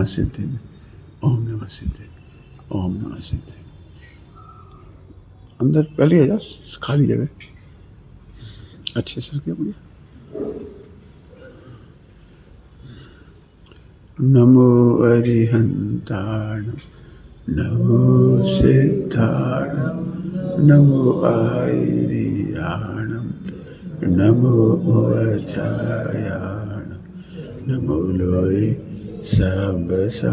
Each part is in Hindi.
नमः सिद्धि, ओम नमः सिद्धि, ओम नमः सिद्धि। अंदर पहले आ जाओ, खाली जगह अच्छे से रखिए भैया। नमो अरिहंताणं, नमो सिद्धाणं, नमो आयर्याणं, नमो वज्रायाणं, नमो लोय सबसाहूणं,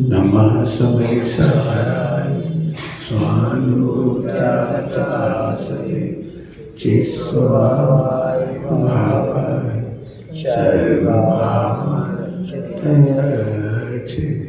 नमः समयसाराय स्वानुभूताचलासते चिस्वभावाय भावाय सर्वभावानंतरचिरे।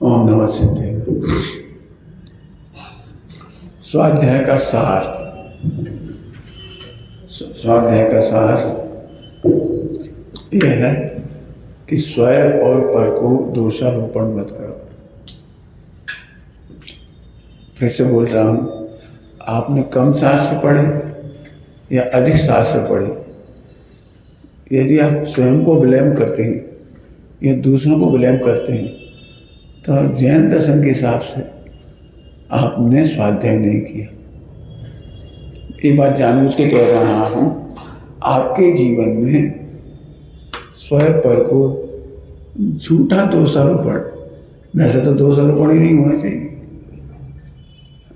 ओम नमः सिद्धि। स्वाध्याय का सार, स्वाध्याय का सार यह है कि स्वयं और पर को दोषारोपण मत करो। फिर से बोल रहा हूं, आपने कम शास्त्र पढ़े या अधिक शास्त्र पढ़े, यदि आप स्वयं को ब्लेम करते हैं या दूसरों को ब्लेम करते हैं तो जैन दर्शन के हिसाब से आपने स्वाध्याय नहीं किया। ये बात जानबूझ के कह रहा हूं, आपके जीवन में स्वयं पर को झूठा दोषारोपण, वैसे तो दोषारोपण ही नहीं होना चाहिए,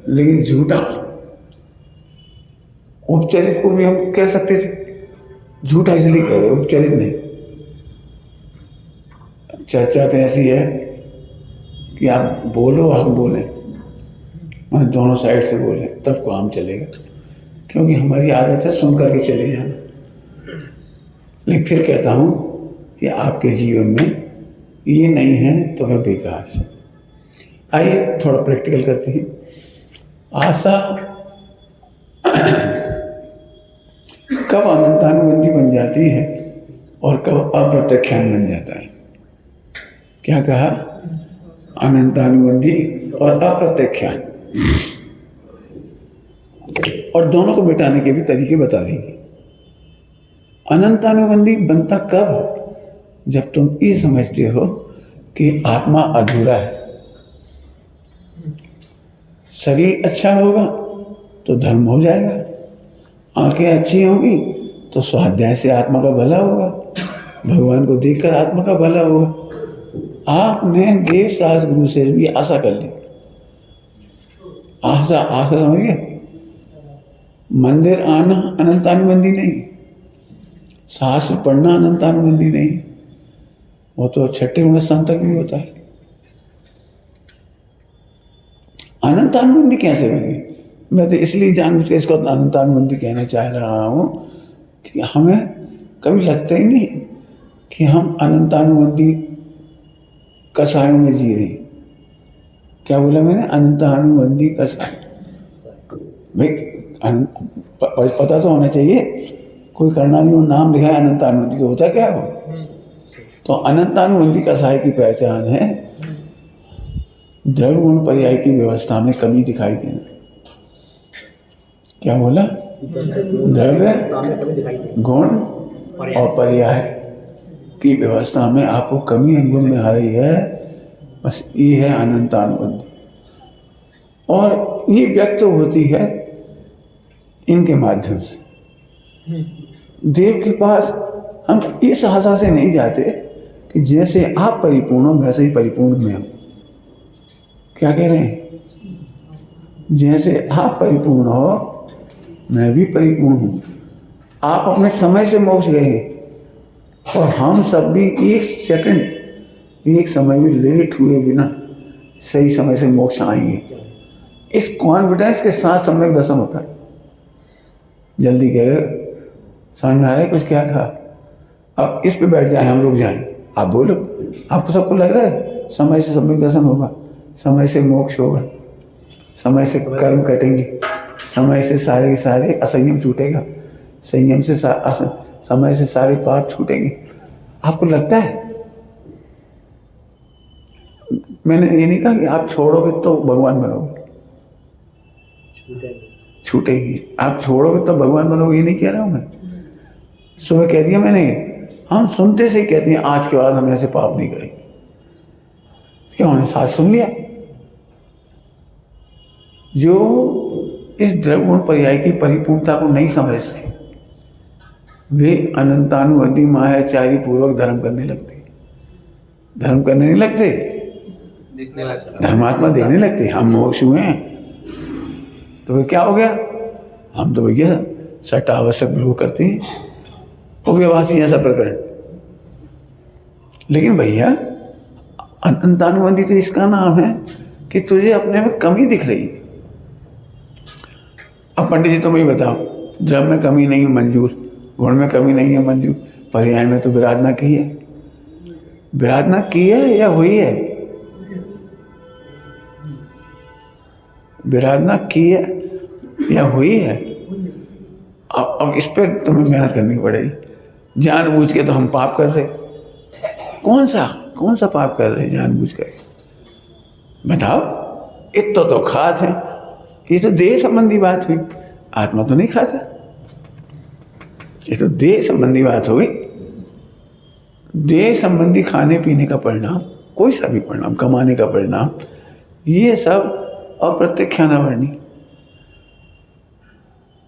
लेकिन झूठा, उपचरित को भी हम कह सकते थे, झूठा इसलिए कह रहे, उपचरित नहीं। चर्चा तो ऐसी है कि आप बोलो हम बोलें, मतलब दोनों साइड से बोलें, तब काम चलेगा, क्योंकि हमारी आदत है सुन करके चले जाना। लेकिन फिर कहता हूं कि आपके जीवन में ये नहीं है तो फिर बेकार से। आइए थोड़ा प्रैक्टिकल करते हैं। आशा कब अनंतानुबंधी बन जाती है और कब अप्रत्यख्यान बन जाता है? क्या कहा? अनंतानुबंधी और अप्रत्यख्यान, और दोनों को मिटाने के भी तरीके बता देंगे। अनंतानुबंधी बनता कब? जब तुम ये समझते हो कि आत्मा अधूरा है। शरीर अच्छा होगा तो धर्म हो जाएगा, आंखें अच्छी होंगी तो स्वाध्याय से आत्मा का भला होगा, भगवान को देखकर आत्मा का भला होगा। आपने देव शास्त्र गुरु से भी आशा कर ली। आशा, आशा समझिए, मंदिर आना अनंतानुबंधी नहीं, शास्त्र पढ़ना अनंतानुबंधी नहीं, वो तो छठे गुण स्थान तक भी होता है। अनंतानुबंधी कैसे बने? मैं तो इसलिए जानबूझ के इसको अनंतानुबंधी कहना चाह रहा हूं कि हमें कभी लगता ही नहीं कि हम अनंतानुबंधी कसायों में जी रहे। क्या बोला मैंने? अनंतानुबंधी कसाय। भाई पता तो होना चाहिए, कोई करना नहीं, वो नाम लिखा है अनंतानुबंधी, तो होता क्या हो? तो अनंतानुबंधी कसाय की पहचान है द्रव्य गुण पर्याय की व्यवस्था में कमी दिखाई देना। क्या बोला? द्रव्य गुण और पर्याय की व्यवस्था में आपको कमी अनुभव में आ रही है, बस ये है अनंतानुबंधी। और ये व्यक्त होती है इनके माध्यम से। देव के पास हम इस आशा से नहीं जाते कि जैसे आप परिपूर्ण हो वैसे ही परिपूर्ण मैं हूं। क्या कह रहे हैं? जैसे आप परिपूर्ण हो मैं भी परिपूर्ण हूं। आप अपने समय से मोक्ष गए हैं, और हम सब भी एक सेकंड, एक समय भी लेट हुए बिना सही समय से मोक्ष आएंगे, इस कॉन्फिडेंस के साथ सम्यक दर्शन होता है। जल्दी कह समझ में आ रहा है कुछ क्या कहा? अब इस पे बैठ जाए, हम रुक जाएं, आप बोलो। आपको सबको लग रहा है समय से सम्यक दर्शन होगा, समय से मोक्ष होगा, समय से कर्म कटेंगे, समय से सारे सारे असंयम छूटेगा, संयम से समय से सारे पाप छूटेंगे? आपको लगता है? मैंने ये नहीं कहा कि आप छोड़ोगे तो भगवान बनोगे, छूटेगी। आप छोड़ोगे तो भगवान बनोगे, ये नहीं कह रहा हूं मैं। सुबह कह दिया मैंने, हम सुनते से ही कहते हैं आज के बाद हम ऐसे पाप नहीं करेंगे। क्या उन्होंने साथ सुन लिया? जो इस द्रगुण पर्याय की परिपूर्णता को नहीं समझते, वे अनंतानुवदी मायाचारी पूर्वक धर्म करने लगते। धर्म करने नहीं लगते, धर्मात्मा देखने लगते। हम मोक्ष हुए हैं तो वे क्या हो गया? हम तो भैया सट्टा आवश्यक विरोध करते हैं, उभयवासी ऐसा प्रकरण। लेकिन भैया अनंतानुबंधी तो इसका नाम है कि तुझे अपने में कमी दिख रही। अब पंडित जी तुम ही बताओ, द्रव्य में कमी नहीं है मंजूर, गुण में कमी नहीं है मंजूर, पर्याय में तो विराधना की है। विराधना की है या हुई है? विराधना की है या हुई है? अब इस पर तुम्हें मेहनत करनी पड़ेगी। जानबूझ के तो हम पाप कर रहे, कौन सा पाप कर रहे जानबूझ कर? बताओ। इतना तो खात है, ये तो देह संबंधी बात हुई, आत्मा तो नहीं खाता। ये तो देह संबंधी बात हो गई। देह संबंधी खाने पीने का परिणाम, कोई सा भी परिणाम, कमाने का परिणाम, ये सब अप्रत्यक्षानावर्णी,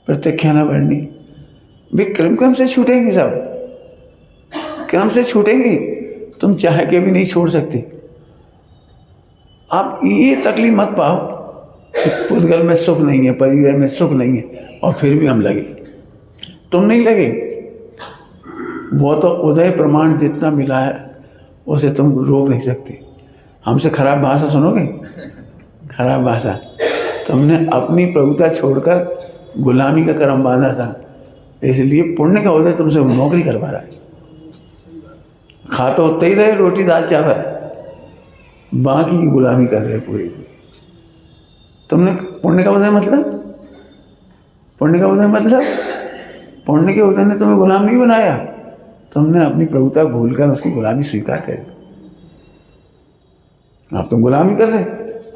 प्रत्यक्षानावर्णी। वे क्रम से छूटेंगे, सब क्रम से छूटेंगे। तुम चाह के भी नहीं छोड़ सकते। आप ये तकलीफ मत पाओ कि पुद्गल में सुख नहीं है, परिवार में सुख नहीं है, और फिर भी हम लगे। तुम नहीं लगे, वो तो उदय प्रमाण जितना मिला है उसे तुम रोक नहीं सकते। हमसे खराब भाषा सुनोगे? खराब भाषा। तुमने अपनी प्रभुता छोड़कर गुलामी का कर्म बांधा था, इसलिए पुण्य का उदय तुमसे नौकरी करवा रहा है। खा तो होते ही रहे रोटी दाल चावल, बाकी की गुलामी कर रहे पूरी। तुमने पुण्य का उदय मतलब, पुण्य का उदय मतलब, पुण्य के उदय ने तुम्हें गुलाम नहीं बनाया, तुमने अपनी प्रभुता भूलकर उसकी गुलामी स्वीकार कर। अब तुम गुलामी कर रहे,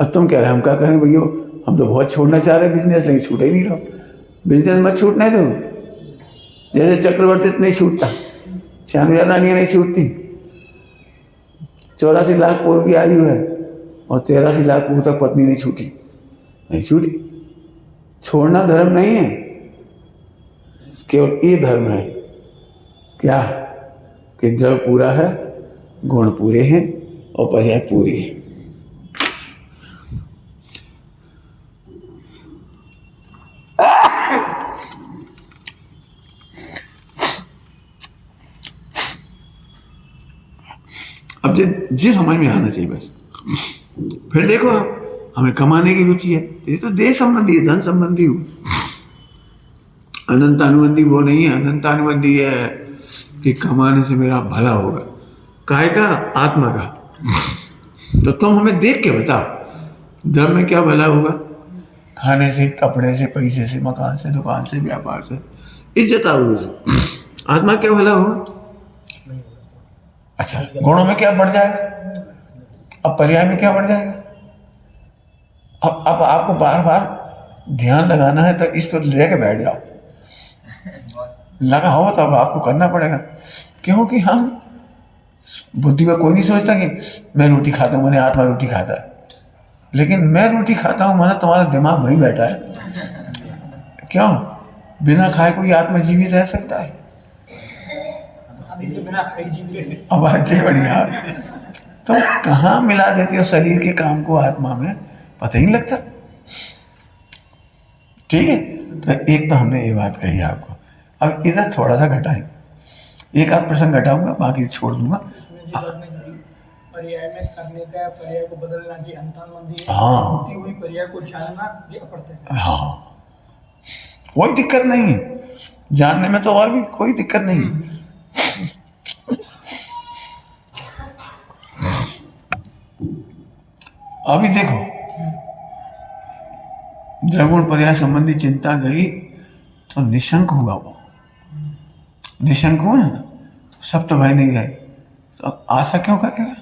अब तुम कह रहे हम क्या करें भैया, हम तो बहुत छोड़ना चाह रहे बिजनेस, लेकिन छूट ही नहीं रहो। बिजनेस मत छूटने दो, जैसे चक्रवर्ती नहीं छूटता, 96 रानियाँ नहीं छूटती। 84 लाख पूर्व की आयु है और 83 लाख पूर्व तक पत्नी नहीं छूटी, नहीं छूटी। छोड़ना धर्म नहीं है, केवल ये धर्म है क्या कि द्रव्य पूरा है, गुण पूरे हैं और पर्याय पूरी है। अब जी समझ में आना चाहिए बस। फिर देखो हमें कमाने की रुचि है, ये तो देह संबंधी है, धन संबंधी हो। अनंत अनुबंधी वो नहीं है। अनंत अनुबंधी है कि कमाने से मेरा भला होगा, काय का? आत्मा का। तो तुम हमें देख के बताओ धर्म में क्या भला होगा? खाने से, कपड़े से, पैसे से, मकान से, दुकान से, व्यापार से, इज्जत आबरू से, आत्मा क्या भला होगा? अच्छा, गुणों में क्या बढ़ जाएगा? अब पर्याय में क्या बढ़ जाएगा? अब आपको बार बार ध्यान लगाना है तो इस पर लेके बैठ जाओ। लगा हो तो अब आपको करना पड़ेगा, क्योंकि हम बुद्धि में कोई नहीं सोचता कि मैं रोटी खाता हूँ, मैंने आत्मा रोटी खाता है। लेकिन मैं रोटी खाता हूँ माना तुम्हारा दिमाग वहीं बैठा है। क्यों? बिना खाए कोई आत्मा जीवित रह सकता है? अब अच्छे बढ़िया, तो कहाँ मिला देते हो शरीर के काम को आत्मा में, पता ही नहीं लगता। ठीक है, तो एक तो हमने ये बात कही आपको। अब इधर थोड़ा सा घटाएं, एक आध प्रसंग घटाऊंगा, बाकी छोड़ दूंगा। पर्याय में करने का, पर्याय को बदलना जी अंतन मंदी है। हाँ। होती हुई पर्याय को जानना जी अपरते है। हाँ, कोई दिक्कत नहीं है, जानने में तो और भी कोई दिक्कत नहीं है। अभी देखो, द्रवगुण पर्याय संबंधी चिंता गई तो निशंक हुआ वो, निशंक हुआ ना, सब तो भय नहीं रहे, तो आशा क्यों करेगा?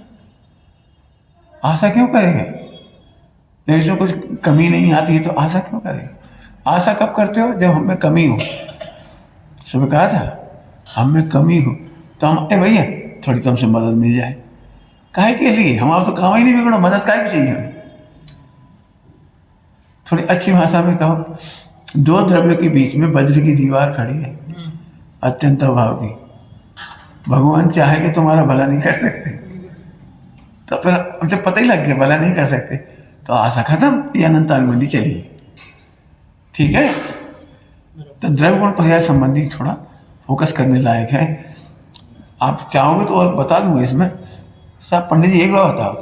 आशा क्यों करेगा? जब इसमें कुछ कमी नहीं आती है तो आशा क्यों करेगा? आशा कब करते हो? जब हमें कमी हो। सुबह कहा था हमें कमी हो तो हम भैया थोड़ी तुमसे मदद मिल जाए, काहे के लिए? हमारा तो काम ही नहीं बिगड़ो, मदद काहे की चाहिए हमें? थोड़ी अच्छी भाषा में कहो, दो द्रव्य के बीच में वज्र की दीवार खड़ी है, अत्यंत अभाव की। भगवान चाहे कि तुम्हारा भला नहीं कर सकते, तो फिर जब पता ही लग गया भला नहीं कर सकते तो आशा खत्म, ये अनंतानुबंधी चलिए। ठीक है, तो द्रव्य गुण पर्याय संबंधी थोड़ा फोकस करने लायक है। आप चाहोगे तो और बता दूंगा इसमें। साहब पंडित जी एक बार बताओ,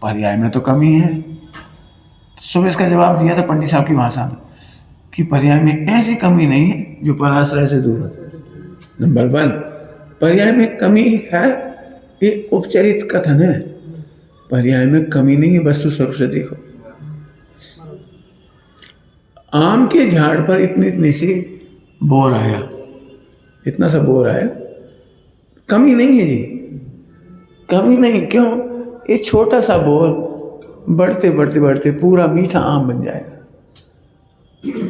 पर्याय में तो कमी है। सुबह इसका जवाब दिया था पंडित साहब की भाषा में कि पर्याय में ऐसी कमी नहीं है जो पराश्रय से दूर हो। नंबर 1, पर्याय में कमी है, ये उपचरित कथन है। पर्याय में कमी नहीं है, वस्तु स्वरूप से देखो। आम के झाड़ पर इतनी इतनी सी बोर आया, इतना सा बोर आया, कमी नहीं है जी, कमी नहीं। क्यों? ये छोटा सा बोर बढ़ते बढ़ते बढ़ते पूरा मीठा आम बन जाएगा।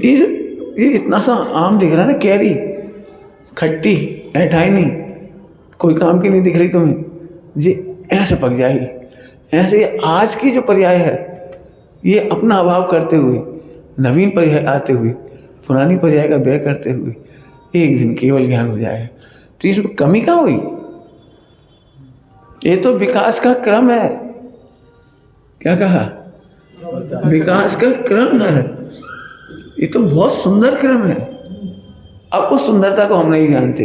ये इतना सा आम दिख रहा है ना, कैरी खट्टी ऐठाई नहीं, कोई काम की नहीं दिख रही तुम्हें जी, ऐसे पक जाएगी। ऐसे आज की जो पर्याय है, ये अपना अभाव करते हुए, नवीन पर्याय आते हुए, पुरानी पर्याय का व्यय करते हुए एक दिन केवल ज्ञान हो जाएगा। तो इसमें कमी कहाँ हुई? ये तो विकास का क्रम है। क्या कहा? विकास का क्रम है। ये तो बहुत सुंदर क्रम है। अब उस सुंदरता को हम नहीं जानते।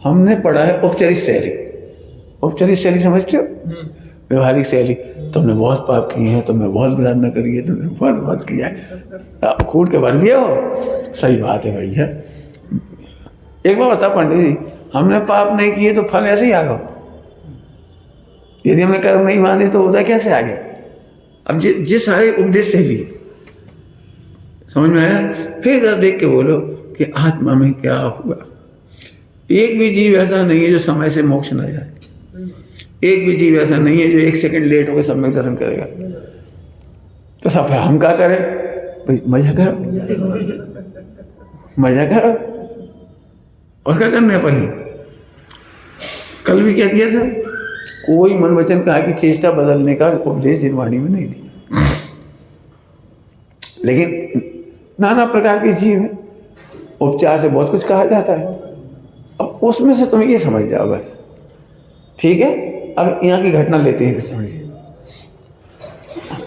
हमने पढ़ा है औपचारिक शैली। औपचारिक शैली समझते हो? व्यवहारिक शैली। तुमने बहुत पाप किए हैं, तुमने बहुत विराधना करी है, तुमने बहुत बहुत किया है, आप कूट के भर दिए हो। सही बात है भैया। एक बार बता पंडित जी, हमने पाप नहीं किए तो फल ऐसे ही आ गया। यदि हमने कर्म नहीं माने तो उदय कैसे आ गया? अब जिस सारे उपदेश से लिए समझ में आया? फिर जरा देख के बोलो कि आत्मा में क्या हुआ। एक भी जीव ऐसा नहीं है जो समय से मोक्ष न जाए। एक भी जीव ऐसा नहीं है जो 1 सेकंड लेट होकर सम्यक दर्शन करेगा। तो सब हम क्या करें भाई? मजा करो, मजा करो। और क्या करना है? पहले कल भी कह दिया था, कोई मन वचन कहा कि चेष्टा बदलने का उपदेश इस वाणी में नहीं दिया। लेकिन नाना प्रकार के जीव हैं, उपचार से बहुत कुछ कहा जाता है। अब उसमें से तुम ये समझ जाओ बस। ठीक है, अब यहाँ की घटना लेते हैं थोड़ी सी।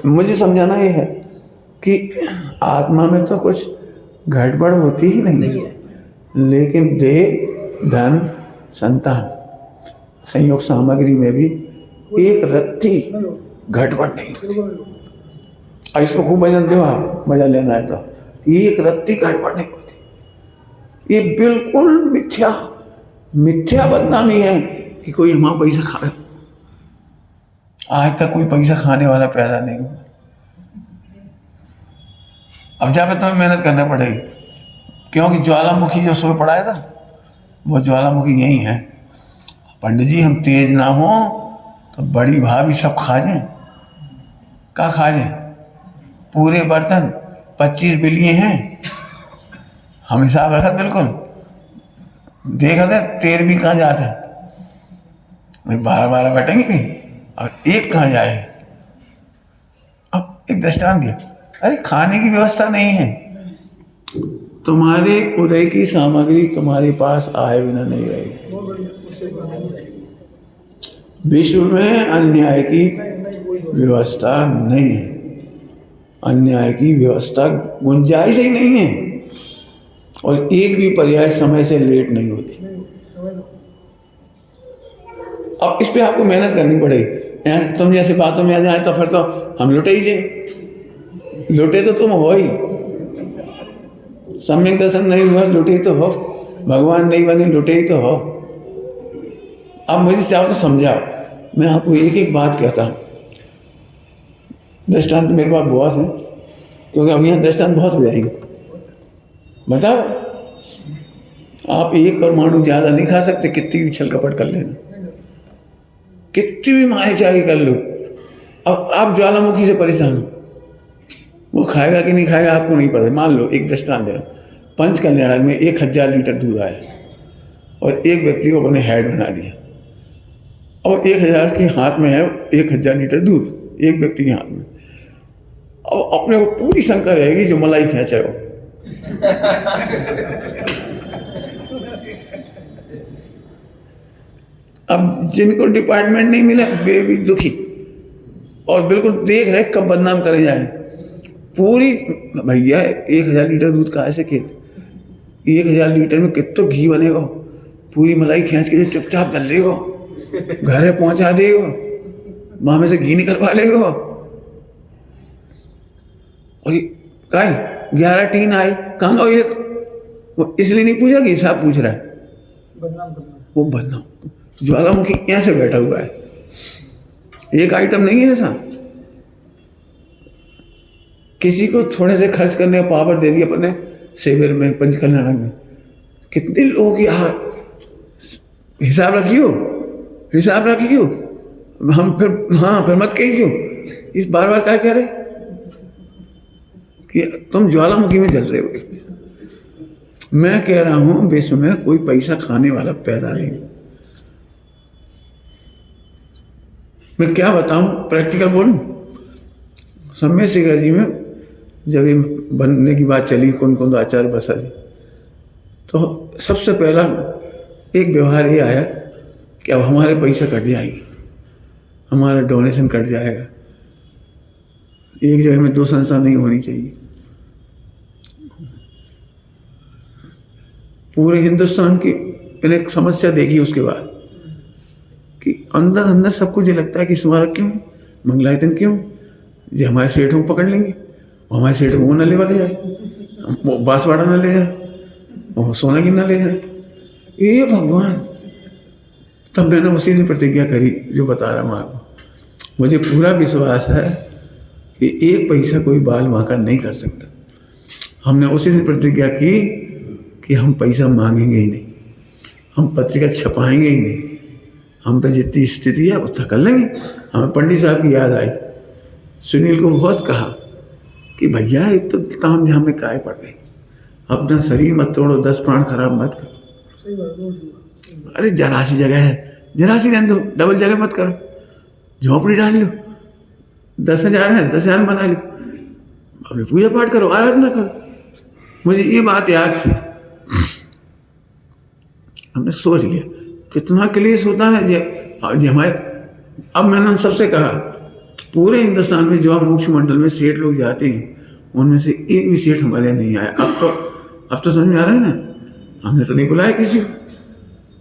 मुझे समझाना ये है कि आत्मा में तो कुछ गड़बड़ होती ही नहीं है, लेकिन देह, धन, संतान, संयोग सामग्री में भी एक रत्ती गड़बड़ नहीं होती। अब इसको खूब भजन दो, आप मजा लेना है तो एक रत्ती गड़बड़ नहीं होती। ये बिल्कुल मिथ्या मिथ्या बदनामी है कि कोई हमारा पैसा खा रहा। आज तक कोई पैसा खाने वाला पैदा नहीं हुआ। अब जहाँ पे तुम्हें मेहनत करना पड़ेगी, क्योंकि ज्वालामुखी जो सुबह पढ़ाया था वो ज्वालामुखी यही है। पंडित जी हम तेज ना हो तो बड़ी भाभी सब खा जाए। क्या खा जाए? पूरे बर्तन 25 बिलिये हैं, हम हिसाब रखा बिल्कुल। देखा था तेल भी कहाँ जाता है, 12 बटेंगे कहीं, और एक कहाँ जाए। अब एक दृष्टांत दिया, अरे खाने की व्यवस्था नहीं है, तुम्हारे उदय की सामग्री तुम्हारे पास आए बिना नहीं रहेगी। विश्व में अन्याय की व्यवस्था नहीं है, अन्याय की व्यवस्था गुंजाइश ही नहीं है, और एक भी पर्याय समय से लेट नहीं होती। अब इस पे आपको मेहनत करनी पड़ेगी। यार तुम जैसे बातों में आ जाए तो फिर तो हम लुटे ही जाए। लुटे तो तुम हो ही, सम्यक दर्शन नहीं हुआ लुटे तो हो, भगवान नहीं बने लुटे ही तो हो। अब मुझे चाहो तो समझाओ, मैं आपको एक एक बात कहता हूँ। दृष्टांत मेरे पास बहुत है, क्योंकि अब यहाँ दृष्टांत बहुत हो जाएंगे। बताओ, आप एक परमाणु ज़्यादा नहीं खा सकते, कितनी भी छल कपट कर लेना, कितनी भी मायाचारी कर लो। अब आप ज्वालामुखी से परेशान हो, वो खाएगा कि नहीं खाएगा आपको नहीं पता। मान लो एक दृष्टांत दे रहा हूँ, पंचकल्याण में 1000 लीटर दूध आया और एक व्यक्ति को अपने हेड बना दिया, और 1000 के हाथ में है 1000 लीटर दूध एक व्यक्ति के हाथ में। अब अपने को पूरी शंका रहेगी जो मलाई खींचा हो। अब जिनको डिपार्टमेंट नहीं मिला वे भी दुखी, और बिल्कुल देख रहे कब बदनाम करे जाए। पूरी भैया 1000 लीटर दूध कहाँ से खेत, 1000 लीटर में कितना घी बनेगा, पूरी मलाई खींच के चुपचाप डाल लेगा, घर पहुंचा देगा, वहां में से घी निकलवा लेगा। और काय 11 टीन आए, कहाँ गया एक, वो इसलिए नहीं पूछा कि हिसाब पूछ रहा है, वो बदनाम। ज्वालामुखी ऐसे बैठा हुआ है, एक आइटम नहीं है ऐसा। किसी को थोड़े से खर्च करने का पावर दे दिया अपने शिविर में, पंचकल्याण में, कितने लोगों की हिसाब रखियो, हिसाब रखियो। हम फिर मत कहियो, इस बार बार क्या कह रहे कि तुम ज्वालामुखी में जल रहे हो। मैं कह रहा हूं विश्व में कोई पैसा खाने वाला पैदा नहीं। मैं क्या बताऊं, प्रैक्टिकल बोलूं। सम्यक शिखर जी में जब ये बनने की बात चली, कुंद आचार्य बसा जी, तो सबसे पहला एक व्यवहार ये आया कि अब हमारे पैसा कट जाएंगे, हमारा डोनेशन कट जाएगा, एक जगह में 2 संस्था नहीं होनी चाहिए। पूरे हिंदुस्तान की मैंने एक समस्या देखी उसके बाद कि अंदर अंदर सबको ये लगता है कि स्मारक क्यों, मंगलायतन क्यों, ये हमारे सेठों को पकड़ लेंगे, हमारे सेठ को वो न ले वाले जाए, वो बांसवाड़ा न ले जाए, वो सोना की न ले जाए। ये भगवान, तब मैंने उसी दिन प्रतिज्ञा करी जो बता रहा हूँ आपको। मुझे पूरा विश्वास है कि एक पैसा कोई बाल वांका नहीं कर सकता। हमने उसी दिन प्रतिज्ञा की कि हम पैसा मांगेंगे ही नहीं, हम पत्रिका छपाएंगे ही नहीं, हम पे जितनी स्थिति है उतना कर लेंगे। हमें पंडित साहब की याद आई, सुनील को बहुत कहा कि भैया ये तो ताम झाम में काय पड़ गई, अपना शरीर मत तोड़ो, 10 प्राण खराब मत करो। अरे जरा सी जगह है, जरा सी रहने दो, डबल जगह मत करो, झोपड़ी डाल लो, 10,000 है 10,000 बना लो, अपनी पूजा पाठ करो, आराधना करो। मुझे ये बात याद थी, हमने सोच लिया कितना क्लेश होता है जे हमारे। अब मैंने उन सबसे कहा, पूरे हिंदुस्तान में जो मुख्य मंडल में सेठ लोग जाते हैं उनमें से एक भी सेठ हमारे यहाँ नहीं आया। अब तो समझ में आ रहा है ना, हमने तो नहीं बुलाया किसी को,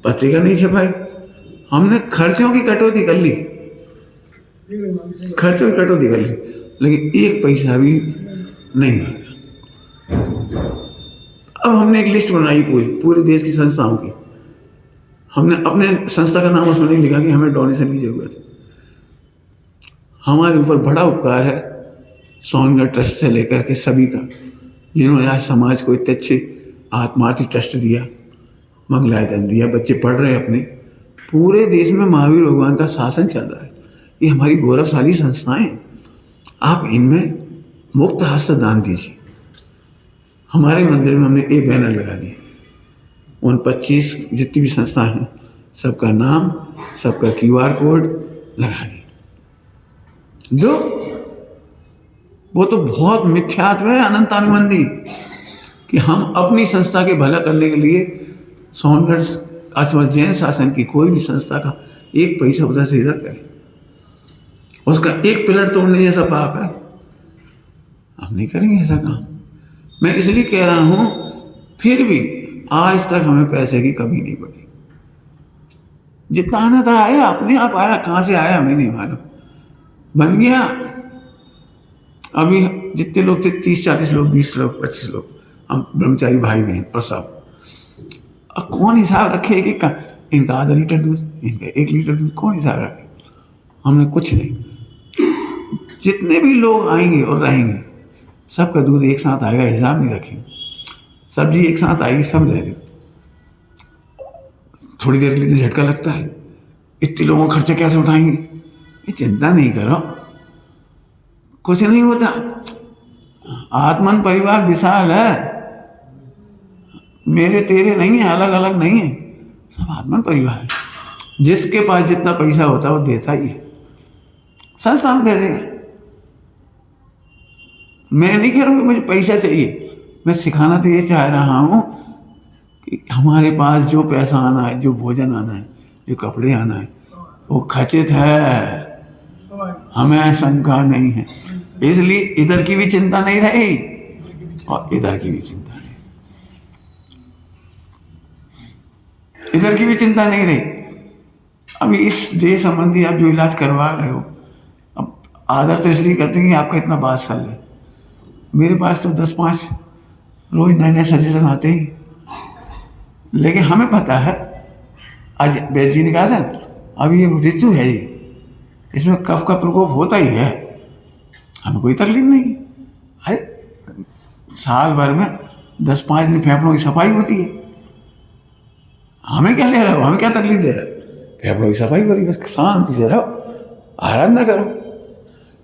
पत्रिका नहीं छपाई, हमने खर्चों की कटौती कर ली, खर्चों की कटौती कर ली, लेकिन एक पैसा भी नहीं मांगा। अब हमने एक लिस्ट बनाई पूरे देश की संस्थाओं की, हमने अपने संस्था का नाम उसमें नहीं लिखा कि हमें डोनेशन की जरूरत है। हमारे ऊपर बड़ा उपकार है सोनगढ़ ट्रस्ट से लेकर के सभी का, जिन्होंने आज समाज को इतने अच्छे आत्मार्थी ट्रस्ट दिया, मंगलायतन दिया, बच्चे पढ़ रहे हैं अपने। पूरे देश में महावीर भगवान का शासन चल रहा है, ये हमारी गौरवशाली संस्थाएं। आप इनमें मुक्त हस्त दान दीजिए। हमारे मंदिर में हमने एक बैनर लगा दिया, उन 25 जितनी भी संस्था हैं सबका नाम, सबका QR कोड लगा दिया। जो वो तो बहुत मिथ्यात्व है, अनंतानुबंधी, कि हम अपनी संस्था के भला करने के लिए सोनगढ़ अथवा जैन शासन की कोई भी संस्था का एक पैसा उधर से इधर करें, उसका एक पिलर तोड़ने जैसा पाप है। हम नहीं करेंगे ऐसा काम। मैं इसलिए कह रहा हूं, फिर भी आज तक हमें पैसे की कमी नहीं पड़ी। जितना आना था आया, अपने आप आया, कहाँ से आया हमें नहीं मालूम, बन गया। अभी जितने लोग थे 30-40 लोग, 20 लोग, 25 लोग, हम ब्रह्मचारी भाई बहन और सब। अब कौन हिसाब रखे कि इनका आधा लीटर दूध, इनका 1 लीटर दूध, कौन हिसाब रखे? हमने कुछ नहीं। जितने भी लोग आएंगे और रहेंगे सबका दूध एक साथ आएगा, हिसाब नहीं रखेंगे। सब्जी एक साथ आएगी, सब ले लो। थोड़ी देर के लिए तो झटका लगता है, इतने लोगों का खर्चा कैसे उठाएंगे? ये चिंता नहीं करो, कुछ नहीं होता। आत्मन परिवार विशाल है, मेरे तेरे नहीं है, अलग अलग नहीं है, सब आत्मन परिवार है। जिसके पास जितना पैसा होता है वो देता ही है, संस्था में दे देगा। मैं नहीं कह रहा हूँ कि मुझे पैसा चाहिए, मैं सिखाना तो ये चाह रहा हूँ कि हमारे पास जो पैसा आना है, जो भोजन आना है, जो कपड़े आना है, वो खचित है, हमें शंका नहीं है। इसलिए इधर की भी चिंता नहीं रही और इधर की भी चिंता नहीं, इधर की भी चिंता नहीं रही। अभी इस देह संबंधी आप जो इलाज करवा रहे हो, अब आदर तो इसलिए करते हैं कि आपका इतना बात चल रहा है। मेरे पास तो 10-5 रोज नए नए सजेशन आते ही, लेकिन हमें पता है, आज वैद्य जी ने कहा था, अब ये ऋतु है, ये इसमें कफ का प्रकोप होता ही है, हमें कोई तकलीफ नहीं। अरे साल भर में 10-5 दिन फेफड़ों की सफाई होती है, हमें क्या ले रहे हो, हमें क्या तकलीफ दे रहे हो? फेफड़ों की सफाई करो, बस शांति से रहो, आराधना करो।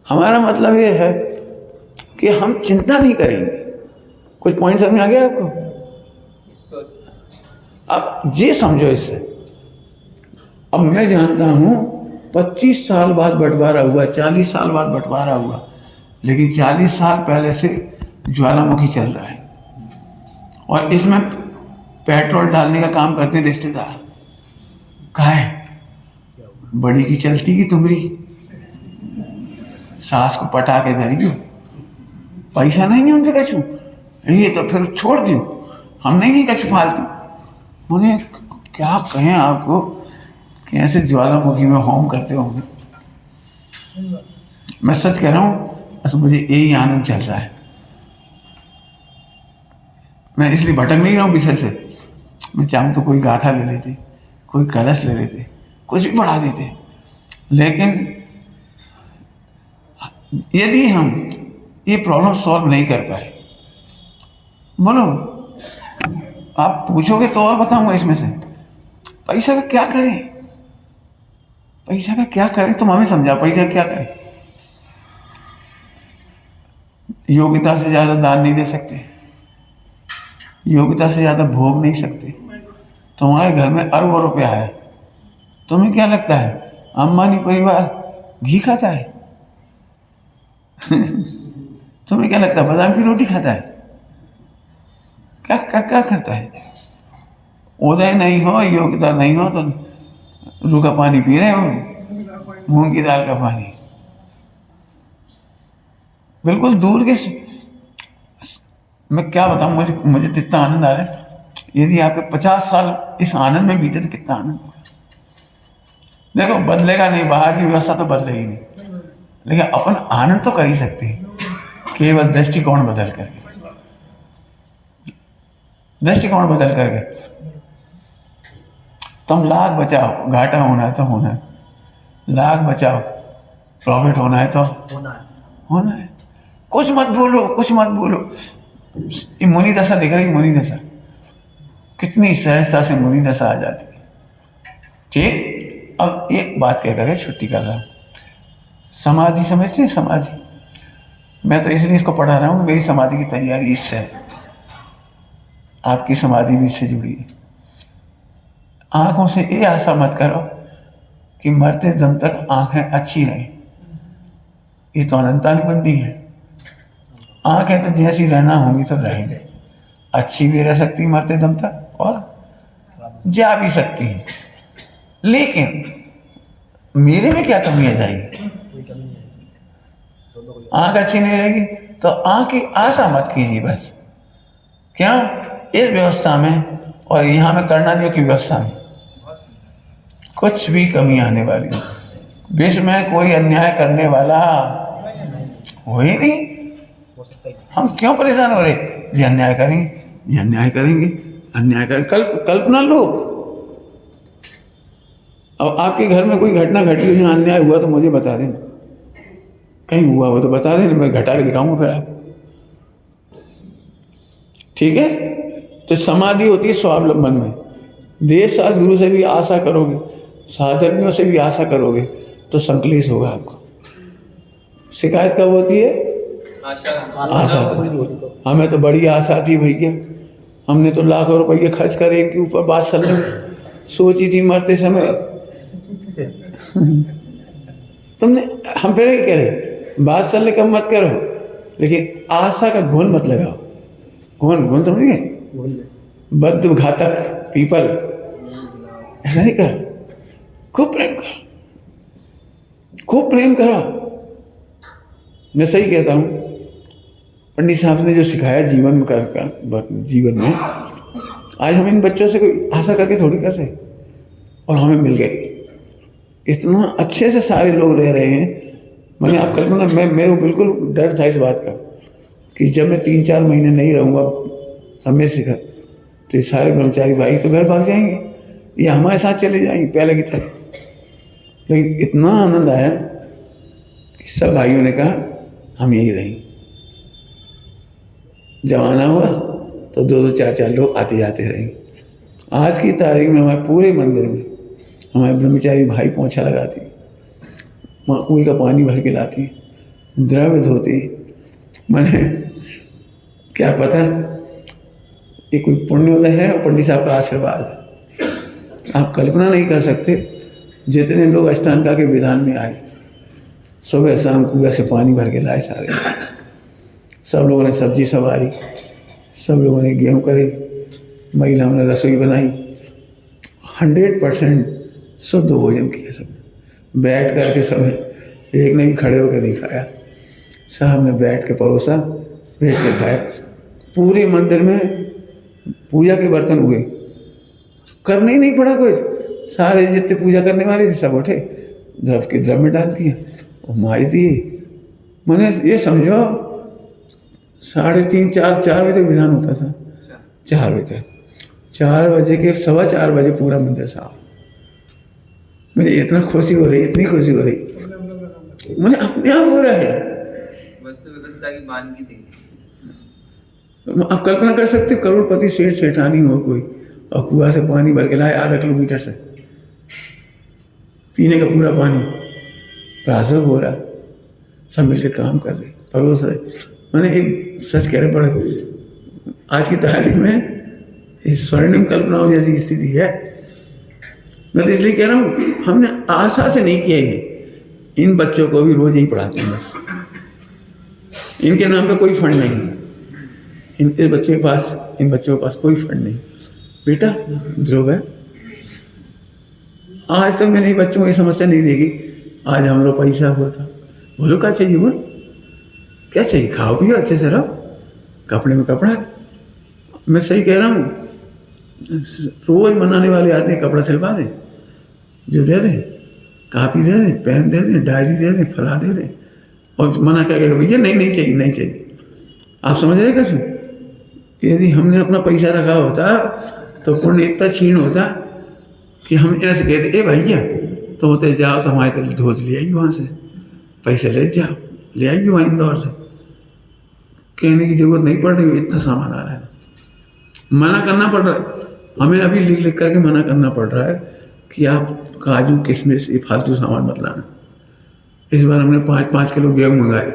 हमारा मतलब ये है कि हम चिंता नहीं करेंगे। कुछ पॉइंट समझ आ गया आपको? अब ये समझो इससे, अब मैं जानता हूं 25 साल बाद बंटवारा हुआ, 40 साल बाद बंटवारा हुआ, लेकिन 40 साल पहले से ज्वालामुखी चल रहा है और इसमें पेट्रोल डालने का काम करते हैं रिश्तेदार। कहा है बड़ी की चलती की तुमरी, सास को पटा के धरी क्यों? पैसा नहीं है उनसे कछू, ये तो फिर छोड़ दो, हम नहीं कछू फालतू। उन्हें क्या कहें आपको, कैसे ज्वालामुखी में होम करते होंगे। मैं सच कह रहा हूँ, बस मुझे यही आनंद चल रहा है। मैं इसलिए भटक नहीं रहा हूँ विषय से। मैं चाहूँ तो कोई गाथा ले लेते, कोई कलश ले लेते, कुछ भी पढ़ा देते, लेकिन यदि हम ये प्रॉब्लम सॉल्व नहीं कर पाए, बोलो आप पूछोगे तो और बताऊंगा इसमें से पैसा का क्या करें, पैसा का क्या करें, तुम हमें समझाओ पैसा क्या करें। योग्यता से ज्यादा दान नहीं दे सकते, योग्यता से ज्यादा भोग नहीं सकते। तुम्हारे घर में अरबों रुपया है, तुम्हें क्या लगता है अंबानी परिवार घी खाता है? तुम्हें क्या लगता है बादाम की रोटी खाता है? क्या क्या क्या करता है? उदय नहीं हो, योग्यता नहीं हो तो रू का पानी पी रहे हो, मूंग की दाल का पानी। बिल्कुल दूर के, मैं क्या बताऊं, मुझे तो इतना आनंद आ रहा है। यदि आपके 50 साल इस आनंद में बीते तो कितना आनंद होगा। देखो बदलेगा नहीं, बाहर की व्यवस्था तो बदलेगी नहीं, लेकिन अपन आनंद तो कर ही सकते हैं, केवल दृष्टिकोण बदल करके, दृष्टिकोण बदल करके। तुम लाख बचाओ, घाटा होना है तो होना है, लाख बचाओ, प्रॉफिट होना है तो होना है। कुछ मत बोलो, कुछ मत बोलो। ये मुनि दशा देख रही, मुनि दशा कितनी सहजता से मुनि दशा आ जाती है। ठीक, अब एक बात कह कर छुट्टी कर रहा हूँ। समाधि समझते हैं? समाधि, मैं तो इसलिए इसको पढ़ा रहा हूँ, मेरी समाधि की तैयारी इससे है, आपकी समाधि भी इससे जुड़ी है। आंखों से ये आशा मत करो कि मरते दम तक आंखें अच्छी रहें, ये तो अनंतानुबंधी है। आंखें तो जैसी रहना होंगी तो रहेंगे, अच्छी भी रह सकती मरते दम तक और जा भी सकती हैं, लेकिन मेरे में क्या कमी आ जाएगी? आंख अच्छी नहीं रहेगी तो आंख की आशा मत कीजिए बस। क्या इस व्यवस्था में और यहाँ में कर्णानियों की व्यवस्था में कुछ भी कमी आने वाली नहीं। विश्व में कोई अन्याय करने वाला हो ही नहीं। हम क्यों परेशान हो रहे, ये अन्याय करेंगे, ये अन्याय करेंगे, अन्याय करेंगे। कल्पना लो, अब आपके घर में कोई घटना घटी हो जहाँ अन्याय हुआ तो मुझे बता देना, कहीं हुआ हो तो बता देना, मैं घटा के दिखाऊंगा फिर आपको। ठीक है, तो समाधि होती है स्वावलंबन में। देश शास्त्र गुरु से भी आशा करोगे, साधर्मियों से भी आशा करोगे तो संकलेश होगा आपको। शिकायत कब होती है? आशा से। हमें तो बड़ी आशा थी भैया, हमने तो लाखों रुपये खर्च करे इनके ऊपर, बात सोची थी मरते समय। तुमने, हम फिर कह रहे बात सल्ले कम मत करो, लेकिन आशा का घुन मत लगाओ। घुन समझ गए? बद्ध घातक पीपल ऐसा नहीं करो। खूब प्रेम करो, खूब प्रेम करो। मैं सही कहता हूँ, पंडित साहब ने जो सिखाया जीवन में जीवन में, आज हम इन बच्चों से कोई आशा करके थोड़ी कर रहे, और हमें मिल गई। इतना अच्छे से सारे लोग रह रहे हैं। मैंने आप कल्पना, मेरे को बिल्कुल डर था इस बात का कि जब मैं 3-4 महीने नहीं रहूँगा समय शिखर, तो ये सारे ब्रह्मचारी भाई तो घर भाग जाएंगे, ये हमारे साथ चले जाएंगे पहले की तरह। लेकिन इतना आनंद आया कि सब भाइयों ने कहा हम यहीं रहेंगे। जमाना हुआ तो 2-2, 4-4 लोग आते जाते रहेंगे। आज की तारीख में हमारे पूरे मंदिर में हमारे ब्रह्मचारी भाई पोंछा लगाती, कुएं का पानी भर के लाती, द्रव्य धोती। मैंने क्या पता ये कोई पुण्योदय है और पंडित साहब का आशीर्वाद है। आप कल्पना नहीं कर सकते जितने लोग अष्टांगा के विधान में आए, सुबह शाम कुएं से पानी भर के लाए सारे। सब लोगों ने सब्जी संवारी, सब लोगों ने गेहूँ करे, महिलाओं ने रसोई बनाई, 100% शुद्ध भोजन किया। सब बैठ कर के सब ने, एक ने भी खड़े होकर नहीं खाया, साहब ने बैठ के परोसा, बैठ के खाया। पूरे मंदिर में पूजा के बर्तन हुए, करने ही नहीं पड़ा कुछ। सारे जितने पूजा करने वाले थे सब उठे, द्रव में डाल दिए और माज दिए। मैंने ये समझो 3:30, 4 बजे तक विधान होता था। 4 बजे तक, 4 बजे के 4:15 बजे पूरा मंदिर साफ। मुझे इतना खुशी हो रही, इतनी खुशी हो रही, मुझे अपने आप हो रहा है। वस्तु व्यवस्था की मानकी देखी। आप कल्पना कर सकते हो, करोड़पति सेठ सेठानी हो कोई और कुआं से पानी भर के लाए आधा किलोमीटर से, पीने का पूरा पानी, प्रासव हो रहा, सब मिलकर काम कर रहे, परोस रहे। मैंने एक सच कह रहे पड़े, आज की तारीख में इस स्वर्णिम कल्पनाओं जैसी स्थिति है। मैं तो इसलिए कह रहा हूँ, हमने आशा से नहीं किया ये। इन बच्चों को भी रोज यही पढ़ाते हैं बस, इनके नाम पे कोई फंड नहीं है। इन बच्चों के पास कोई फंड नहीं। बेटा ध्रुव है, आज तक मैंने बच्चों को ये समस्या नहीं देखी, आज हमारा पैसा हुआ था, बोलो क्या चाहिए, बोल क्या चाहिए, खाओ पियो अच्छे से रहो, कपड़े में कपड़ा। मैं सही कह रहा हूँ, रोज मनाने वाले आते हैं, कपड़ा सिलवा दें, जो दे दें, कापी दे दें, पेन दे दें, डायरी दे दें, फला दे दें, और मना क्या करेगा, भैया नहीं चाहिए, नहीं चाहिए। आप समझ रहे कैसे? यदि हमने अपना पैसा रखा होता तो पुण्य इतना क्षीण होता कि हम ऐसे कहते, ए भैया तो होते जाओ तो हमारे तरह धोत ले आइए, वहाँ से पैसे ले जाओ, ले आइए वहाँ इंदौर से। कहने की जरूरत नहीं पड़ रही, इतना सामान आ रहा है, मना करना पड़ रहा है हमें। अभी लिख लिख करके मना करना पड़ रहा है कि आप काजू किशमिश ये फालतू सामान मत लाना। इस बार हमने 5-5 किलो गेहूँ मंगाए,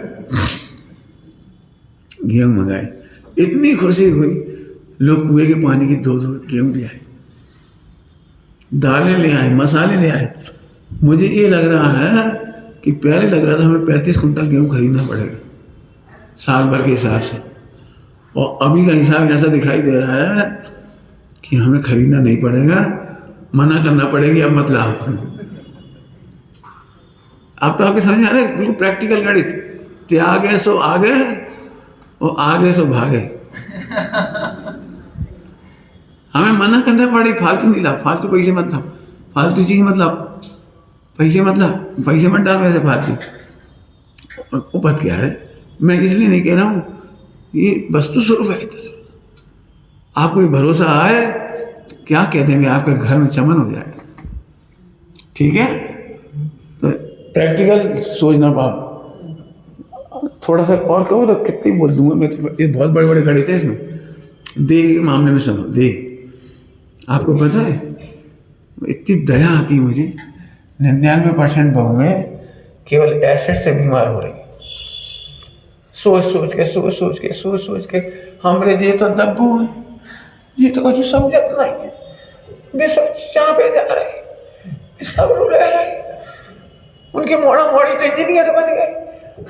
इतनी खुशी हुई। लोग कुएं के पानी की 2-2 गेहूँ ले आए, दालें ले आए, मसाले ले आए। मुझे ये लग रहा है कि पहले लग रहा था हमें 35 कुंटल गेहूँ खरीदना पड़ेगा साल भर के हिसाब से, और अभी का हिसाब ऐसा दिखाई दे रहा है कि हमें खरीदना नहीं पड़ेगा, मना करना पड़ेगी, अब मत लाओ। अब तो आपके समझ में आ रहा है, बिल्कुल प्रैक्टिकल गणित। त्यागे सो आगे और आगे सो भागे। हमें मना करना पड़ेगी, फालतू नहीं ला, फालतू पैसे मत था, फालतू चीज़ मतलब पैसे मत डालो ऐसे फालतू। उपत क्या है, मैं इसलिए नहीं कह रहा हूँ, ये वस्तु स्वरूप है तस्वीर। आपको ये भरोसा आए, क्या कहते हैं, आपके घर में चमन हो जाएगा। ठीक है, तो प्रैक्टिकल सोचना पाओ। थोड़ा सा और कहो तो कितनी बोल दूंगा मैं, तो ये बहुत बड़े बड़े खड़े थे इसमें। देह के मामले में सुनो, देह आपको पता है, इतनी दया आती है मुझे, 99% बहुएं केवल एसिड से बीमार हो रही है। सोच के हमरे ये तो दब्बू है, ये तो कुछ समझत नहीं है, वे सब चापे जा रहे हैं, सब रुले रहे, उनकी मोड़ा मोड़ी तो इंजीनियर बन गए,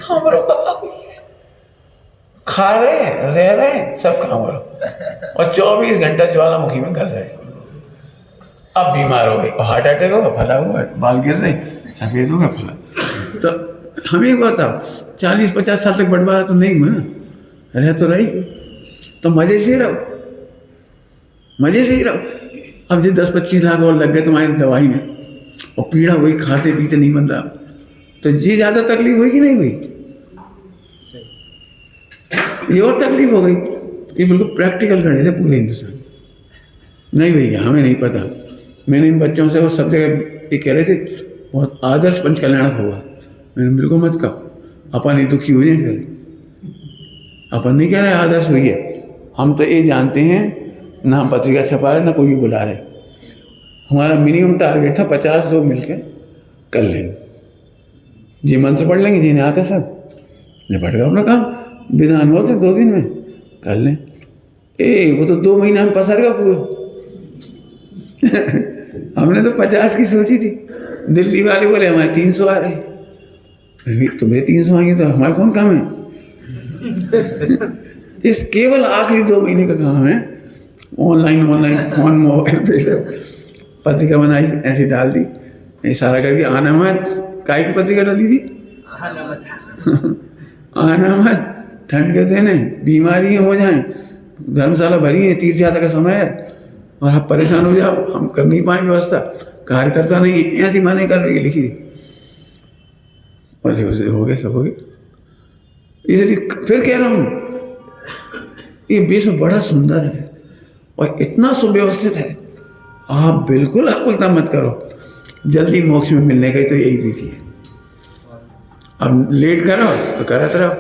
हम लोग खा रहे हैं, रह रहे हैं, सब काम करो, और 24 घंटा ज्वालामुखी में गल रहे। अब बीमार हो गए, हार्ट अटैक होगा, फला होगा, बाल गिर रहे, सफेद होगा, फला। तो हमें बताओ, 40-50 साल तक बंटवारा तो नहीं हुआ ना, रह तो रही, तो मजे से रहो, मजे से ही रहो। अब जो 10-25 लाख और लग गए तुम्हारी दवाई में, और पीड़ा हुई, खाते पीते नहीं बन रहा, तो ये ज़्यादा तकलीफ हुई कि नहीं हुई? ये और तकलीफ हो गई। ये बिल्कुल प्रैक्टिकल करने थे पूरे हिंदुस्तान। नहीं भैया, हमें नहीं पता। मैंने इन बच्चों से वो सब जगह ये कह रहे थे बहुत आदर्श पंच कल्याणक होगा, मैंने बिल्कुल मत कहो, अपन ही दुखी हो जाए, फिर अपन नहीं कह रहे आदर्श हुई है, हम तो ये जानते हैं ना पत्रिका छपा रहे ना कोई बुला रहे। हमारा मिनिमम टारगेट था 50 लोग मिलकर कर लेंगे, जी मंत्र पढ़ लेंगे, जिन्हें आता सब निपट गया अपना काम, विधान होते 2 दिन में कर लें। वो तो 2 महीना में पसर गया पूरा। हमने तो 50 की सोची थी, दिल्ली वाले बोले हमारे 300 आ रहे, तुम्हें 300 आएंगे तो हमारा कौन काम है? इस केवल आखिरी 2 महीने का काम है। ऑनलाइन फोन मोबाइल पे से पत्रिका बनाई, ऐसे डाल दी, इशारा कर दिया, आना मत। काय की पत्रिका डाली थी? आना मत, ठंड के दिन है, बीमारी हो जाए, धर्मशाला भरी है, तीर्थ यात्रा का समय है, और आप परेशान हो जाओ, हम कर नहीं पाएंगे व्यवस्था, कार्यकर्ता नहीं, ऐसी माने कर रही लिखी थी, वैसे हो गए, सब हो गए। इसलिए फिर कह रहा हूँ, ये विश्व बड़ा सुंदर है और इतना सुव्यवस्थित है, आप बिल्कुल आकुलता मत करो, जल्दी मोक्ष में मिलने का ही तो यही विधि है। अब लेट करो तो करत रहो,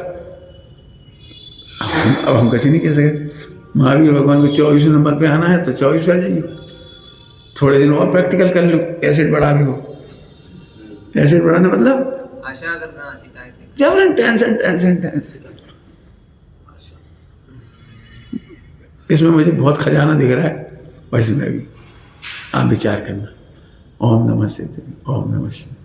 अब हम कैसे नहीं कह सके। महावीर भगवान को 24 नंबर पे आना है तो 24 पे आ जाइए, थोड़े दिन और प्रैक्टिकल कर लो, एसिड बढ़ा के हो। एसिड बढ़ाने मतलब आशा करना, शिकायत जबरन टेंशन। इसमें मुझे बहुत खजाना दिख रहा है, वैसे में भी आप विचार करना। ओम नमः शिवाय, ओम नमः शिवाय।